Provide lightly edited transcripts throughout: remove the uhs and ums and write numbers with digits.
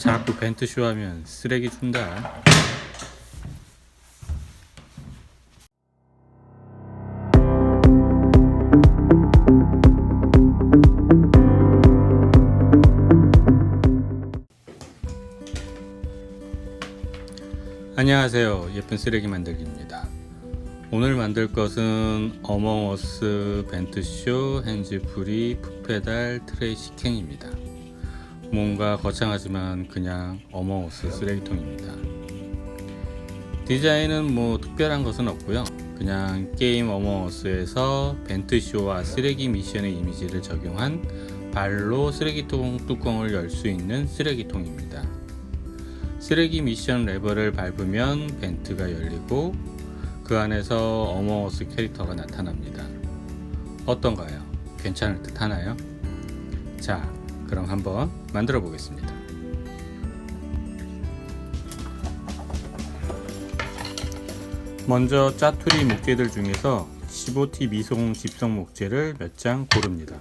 자꾸 벤트쇼 하면 쓰레기 준다. 안녕하세요. 예쁜 쓰레기 만들기입니다. 오늘 만들 것은 어몽어스 벤트쇼 핸즈프리 풋페달 트레이 식행입니다. 뭔가 거창하지만 그냥 어몽어스 쓰레기통입니다. 디자인은 뭐 특별한 것은 없고요. 그냥 게임 어몽어스에서 벤트쇼와 쓰레기 미션의 이미지를 적용한 발로 쓰레기통 뚜껑을 열 수 있는 쓰레기통입니다. 쓰레기 미션 레버를 밟으면 벤트가 열리고 그 안에서 어몽어스 캐릭터가 나타납니다. 어떤가요? 괜찮을 듯 하나요? 자, 그럼 한번 만들어 보겠습니다. 먼저 짜투리 목재들 중에서 15T 미송 집성 목재를 몇 장 고릅니다.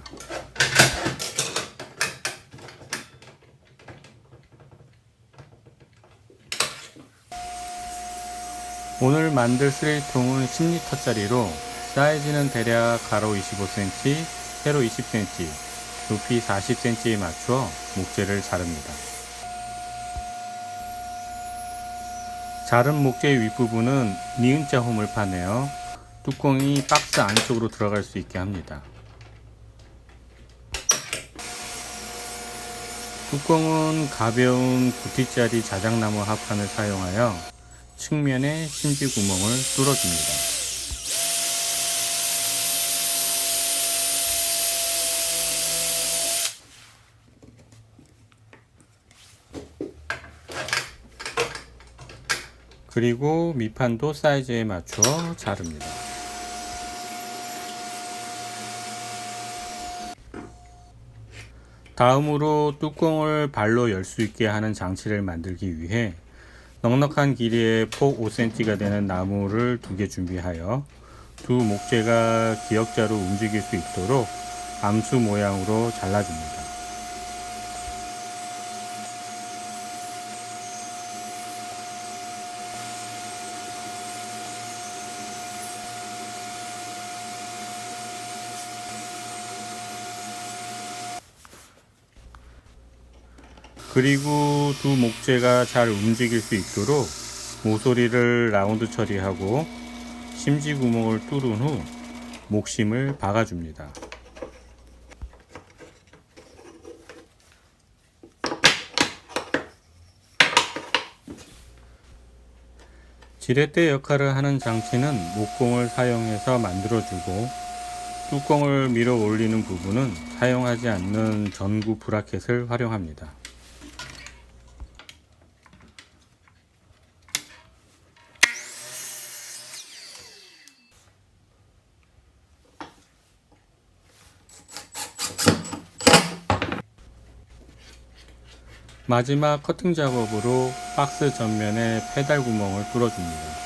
오늘 만들 쓰레기통은 10L짜리로 사이즈는 대략 가로 25cm, 세로 20cm, 높이 40cm에 맞춰 목재를 자릅니다. 자른 목재 윗부분은 니은자 홈을 파내어 뚜껑이 박스 안쪽으로 들어갈 수 있게 합니다. 뚜껑은 가벼운 9T짜리 자작나무 합판을 사용하여 측면에 심지 구멍을 뚫어줍니다. 그리고 밑판도 사이즈에 맞추어 자릅니다. 다음으로 뚜껑을 발로 열 수 있게 하는 장치를 만들기 위해 넉넉한 길이의 폭 5cm가 되는 나무를 2개 준비하여 두 목재가 기역자로 움직일 수 있도록 암수 모양으로 잘라줍니다. 그리고 두 목재가 잘 움직일 수 있도록 모서리를 라운드 처리하고 심지 구멍을 뚫은 후 목심을 박아줍니다. 지렛대 역할을 하는 장치는 목공을 사용해서 만들어주고 뚜껑을 밀어 올리는 부분은 사용하지 않는 전구 브라켓을 활용합니다. 마지막 커팅 작업으로 박스 전면에 페달 구멍을 뚫어줍니다.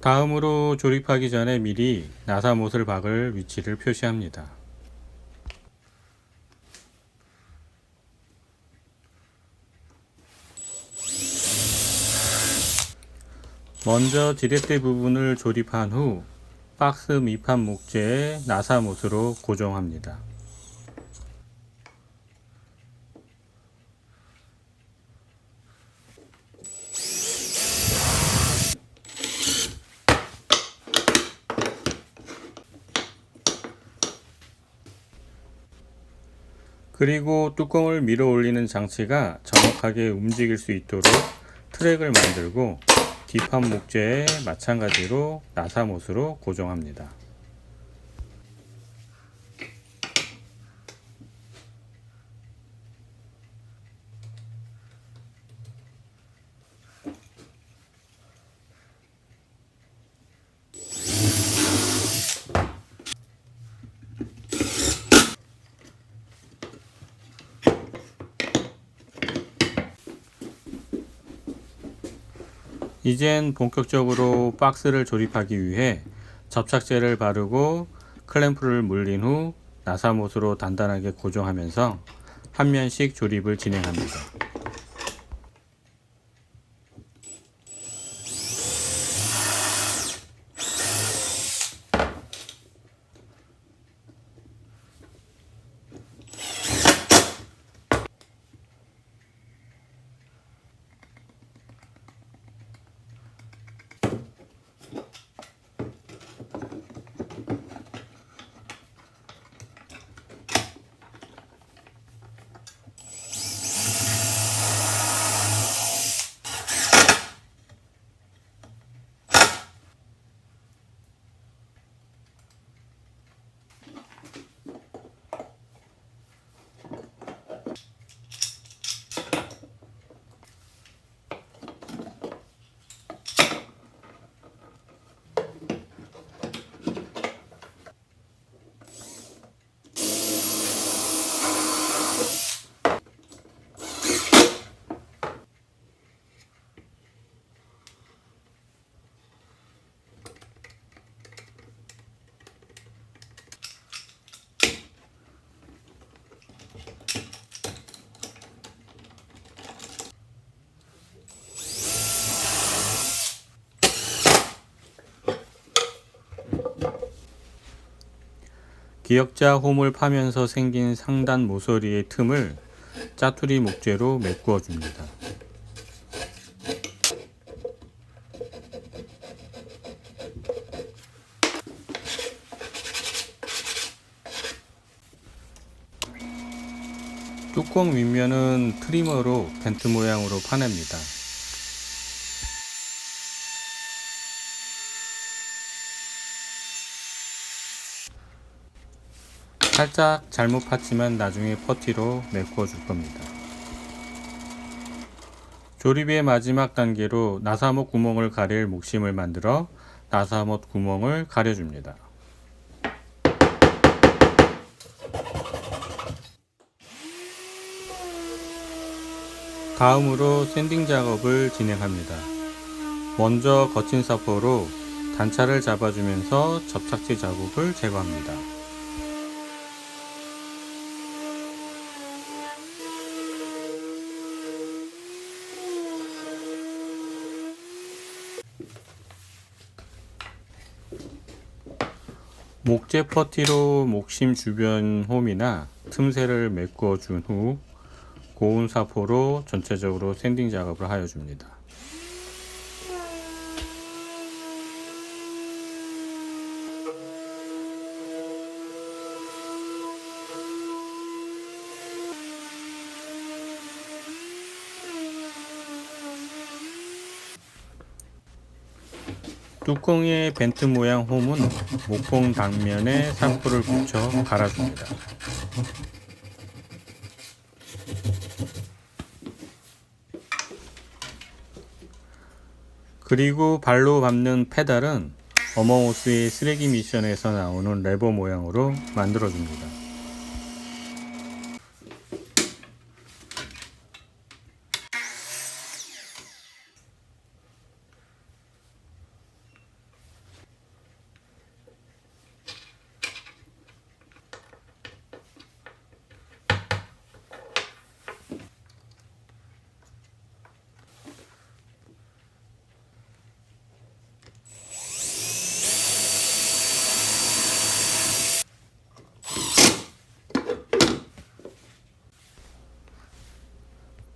다음으로 조립하기 전에 미리 나사못을 박을 위치를 표시합니다. 먼저 지렛대 부분을 조립한 후 박스 밑판 목재에 나사못으로 고정합니다. 그리고 뚜껑을 밀어 올리는 장치가 정확하게 움직일 수 있도록 트랙을 만들고 뒷판 목재에 마찬가지로 나사못으로 고정합니다. 이젠 본격적으로 박스를 조립하기 위해 접착제를 바르고 클램프를 물린 후 나사못으로 단단하게 고정하면서 한 면씩 조립을 진행합니다. 기역자 홈을 파면서 생긴 상단 모서리의 틈을 짜투리 목재로 메꾸어 줍니다. 뚜껑 윗면은 트리머로 벤트 모양으로 파냅니다. 살짝 잘못 팠지만 나중에 퍼티로 메꾸어 줄 겁니다. 조립의 마지막 단계로 나사못 구멍을 가릴 목심을 만들어 나사못 구멍을 가려줍니다. 다음으로 샌딩 작업을 진행합니다. 먼저 거친 사포로 단차를 잡아주면서 접착제 자국을 제거합니다. 목재 퍼티로 목심 주변 홈이나 틈새를 메꾸어 준 후 고운 사포로 전체적으로 샌딩 작업을 하여 줍니다. 뚜껑의 벤트 모양 홈은 목봉 당면에 사포를 붙여 갈아줍니다. 그리고 발로 밟는 페달은 어몽어스의 쓰레기 미션에서 나오는 레버 모양으로 만들어줍니다.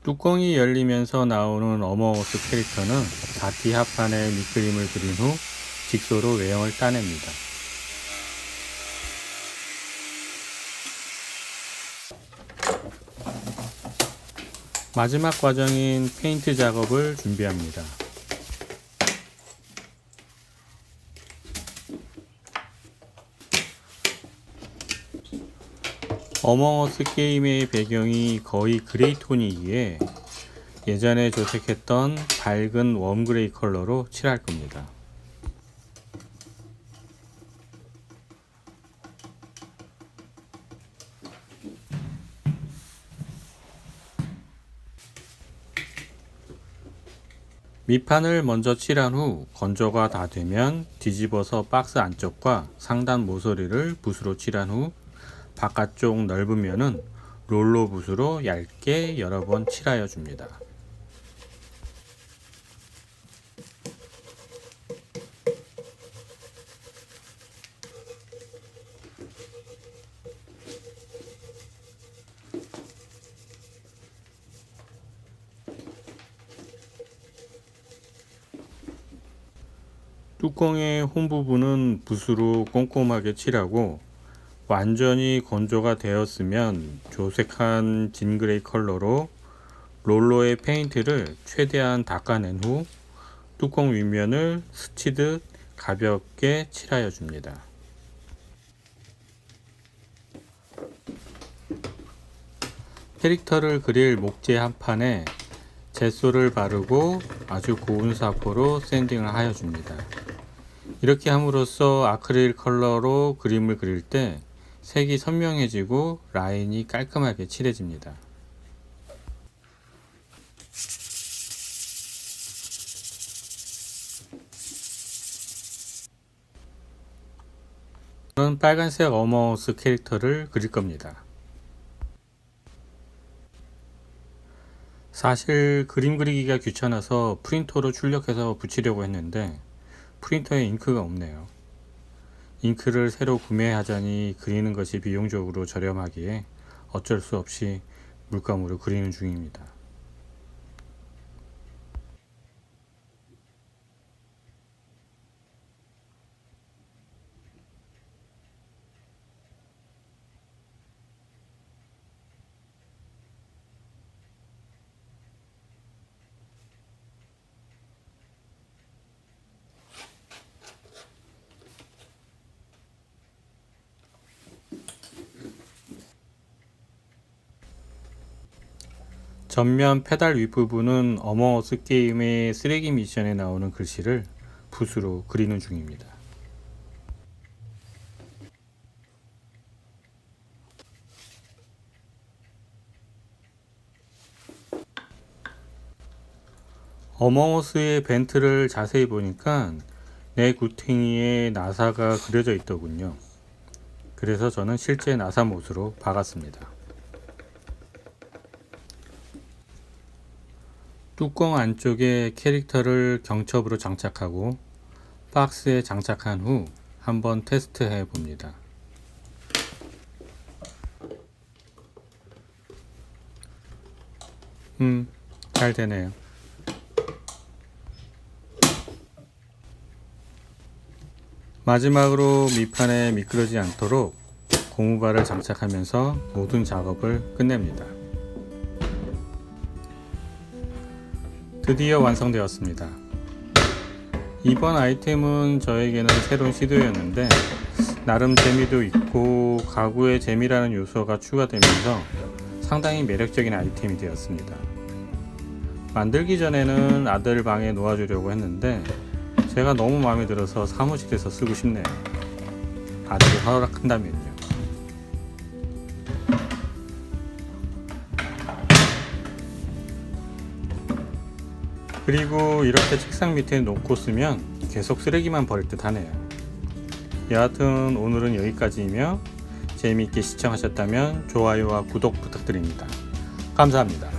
뚜껑이 열리면서 나오는 어몽어스 캐릭터는 바티 합판에 밑그림을 그린 후 직소로 외형을 따냅니다. 마지막 과정인 페인트 작업을 준비합니다. 어몽어스 게임의 배경이 거의 그레이 톤이기에 예전에 조색했던 밝은 웜그레이 컬러로 칠할 겁니다. 밑판을 먼저 칠한 후 건조가 다 되면 뒤집어서 박스 안쪽과 상단 모서리를 붓으로 칠한 후 바깥쪽 넓은 면은 롤러 붓으로 얇게 여러 번 칠하여 줍니다. 뚜껑의 홈 부분은 붓으로 꼼꼼하게 칠하고 완전히 건조가 되었으면 조색한 진그레이 컬러로 롤러의 페인트를 최대한 닦아낸 후 뚜껑 윗면을 스치듯 가볍게 칠하여 줍니다. 캐릭터를 그릴 목재 한 판에 젯소를 바르고 아주 고운 사포로 샌딩을 하여 줍니다. 이렇게 함으로써 아크릴 컬러로 그림을 그릴 때 색이 선명해지고 라인이 깔끔하게 칠해집니다. 저는 빨간색 어머어스 캐릭터를 그릴 겁니다. 사실 그림 그리기가 귀찮아서 프린터로 출력해서 붙이려고 했는데 프린터에 잉크가 없네요. 잉크를 새로 구매하자니 그리는 것이 비용적으로 저렴하기에 어쩔 수 없이 물감으로 그리는 중입니다. 전면 페달 윗부분은 어머어스 게임의 쓰레기 미션에 나오는 글씨를 붓으로 그리는 중입니다. 어머어스의 벤트를 자세히 보니까 내 구탱이에 나사가 그려져 있더군요. 그래서 저는 실제 나사 못으로 박았습니다. 뚜껑 안쪽에 캐릭터를 경첩으로 장착하고 박스에 장착한 후 한번 테스트해 봅니다. 잘 되네요. 마지막으로 밑판에 미끄러지지 않도록 고무발을 장착하면서 모든 작업을 끝냅니다. 드디어 완성되었습니다. 이번 아이템은 저에게는 새로운 시도였는데 나름 재미도 있고 가구에 재미라는 요소가 추가되면서 상당히 매력적인 아이템이 되었습니다. 만들기 전에는 아들 방에 놓아주려고 했는데 제가 너무 마음에 들어서 사무실에서 쓰고 싶네요. 아들이 허락한다면요. 그리고 이렇게 책상 밑에 놓고 쓰면 계속 쓰레기만 버릴 듯 하네요. 여하튼 오늘은 여기까지이며 재미있게 시청하셨다면 좋아요와 구독 부탁드립니다. 감사합니다.